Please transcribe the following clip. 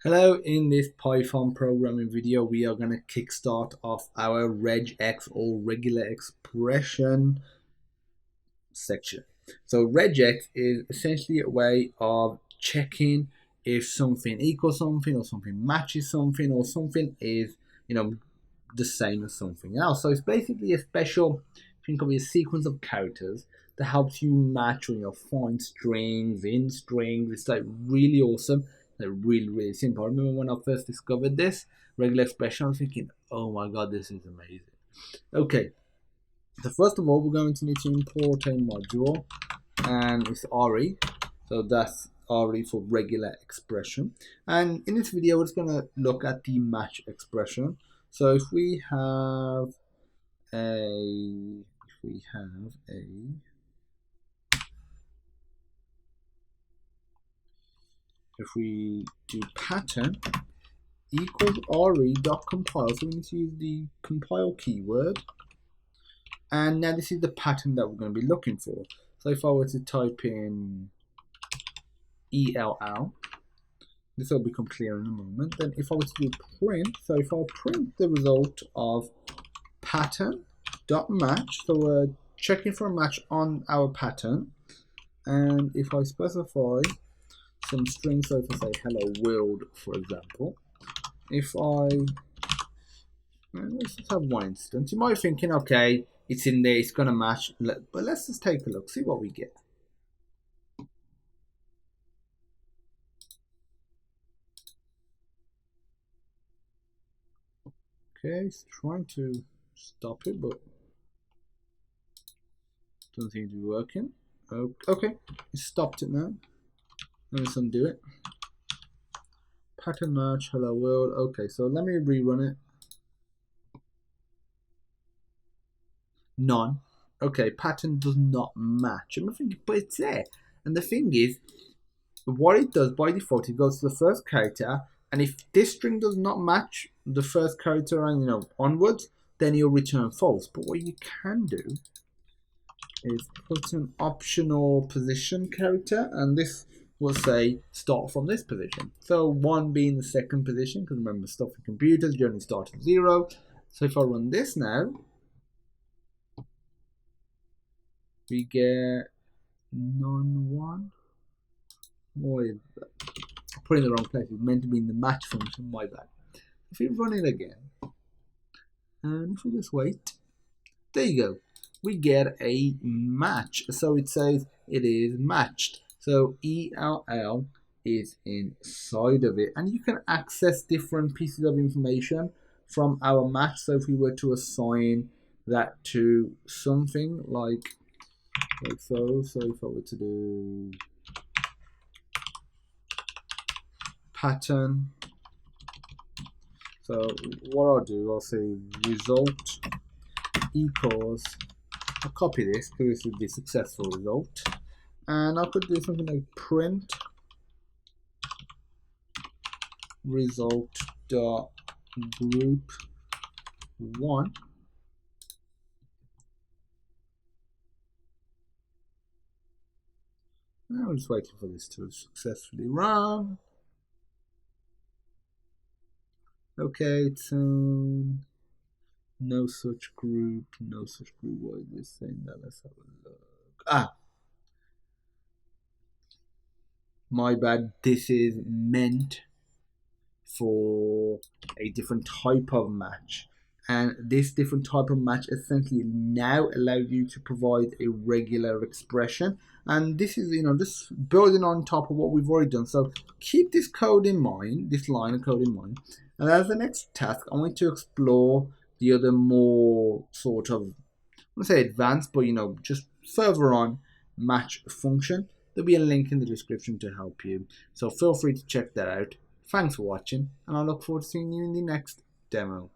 Hello, in this Python programming video we are going to kickstart off our regex or regular expression section. So regex is essentially a way of checking if something equals something or something matches something or something is the same as something else. So it's basically a special, think of it, a sequence of characters that helps you match or find strings in strings. It's like really awesome. They're really simple. I remember when I first discovered this regular expression, I was thinking, oh my god, this is amazing. Okay, so first of all, we're going to need to import a module, and it's RE. So that's RE for regular expression. And in this video, we're just going to look at the match expression. So if we have a if we do pattern equals re.compile, so we need to use the compile keyword, and now this is the pattern that we're going to be looking for. So if I were to type in ELL, this will become clear in a moment. Then if I were to do print, so if I print the result of pattern.match, so we're checking for a match on our pattern, and if I specify some string, so if I say hello world, for example, if I let's just have one instance, you might be thinking, okay, it's in there, it's gonna match, but let's just take a look, see what we get. Okay, it's trying to stop it, but doesn't seem to be working. Okay, it stopped it now. Let me undo it. Pattern match, hello world. Okay, so let me rerun it. None. Okay, pattern does not match. I'm thinking, but it's there. And the thing is, what it does by default, it goes to the first character, and if this string does not match the first character and onwards, then you'll return false. But what you can do is put an optional position character, and this will say start from this position. So 1 being the second position, because remember, stuff in computers, you only start at 0. So if I run this now, we get none1. What is that? I put it in the wrong place. It's meant to be in the match function, my bad. If we run it again, and if we just wait, there you go. We get a match. So it says it is matched. So ELL is inside of it. And you can access different pieces of information from our match. So if we were to assign that to something like so if I were to do pattern, so what I'll do, I'll say result equals, I'll copy this because this is the successful result, and I could do something like print result dot group 1. I'm just waiting for this to successfully run. Okay, it's no such group. What is this saying? Now let's have a look. My bad. This is meant for a different type of match, and this different type of match essentially now allows you to provide a regular expression, and this is just building on top of what we've already done. So keep this code in mind, this line of code in mind, and as the next task I want to explore the other more sort of, I wouldn't say advanced, but just further on match function. There'll be a link in the description to help you, so feel free to check that out. Thanks for watching, and I look forward to seeing you in the next demo.